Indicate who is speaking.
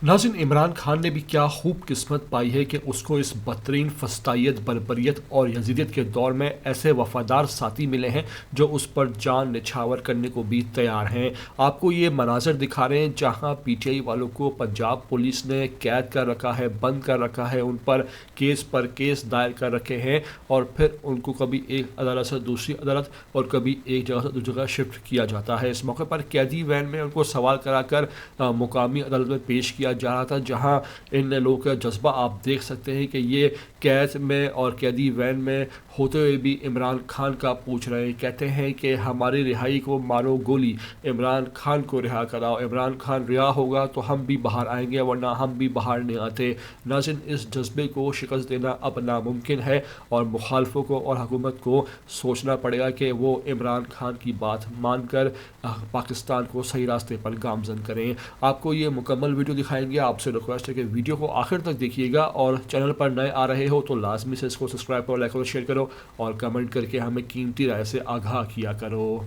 Speaker 1: नाज़रीन, इमरान खान ने भी क्या खूब किस्मत पाई है कि उसको इस बदतरीन फस्तायत, बर्बरियत और यजीदियत के दौर में ऐसे वफादार साथी मिले हैं जो उस पर जान निछावर करने को भी तैयार हैं। आपको ये मनाजर दिखा रहे हैं जहां पीटीआई वालों को पंजाब पुलिस ने कैद कर रखा है, बंद कर रखा है, उन पर केस दायर कर रखे हैं और फिर उनको कभी एक अदालत से दूसरी अदालत और कभी एक जगह से दूसरी जगह शिफ्ट किया जाता है। इस मौके पर कैदी वैन में उनको सवाल कराकर मुकामी अदालत में पेश किया जा रहा था, जहां इन लोगों का जज्बा आप देख सकते हैं कि ये कैद में और कैदी वैन में होते हुए भी इमरान खान का पूछ रहे हैं। कहते हैं कि हमारी रिहाई को मारो गोली, इमरान खान को रिहा कराओ, इमरान खान रिहा होगा तो हम भी बाहर आएंगे वरना हम भी बाहर नहीं आते। नाज़रीन, इस जज्बे को शिकस्त देना अब नामुमकिन है और मुखालफों को और हुकूमत को सोचना पड़ेगा कि वो इमरान खान की बात मानकर पाकिस्तान को सही रास्ते पर गामजन करें। आपको ये मुकम्मल वीडियो दिखाएंगे। आपसे रिक्वेस्ट है कि वीडियो को आखिर तक देखिएगा और चैनल पर नए आ रहे हो तो लाजमी से इसको सब्सक्राइब करो, लाइक करो, शेयर करो और कमेंट करके हमें कीमती राय से आगाह किया करो।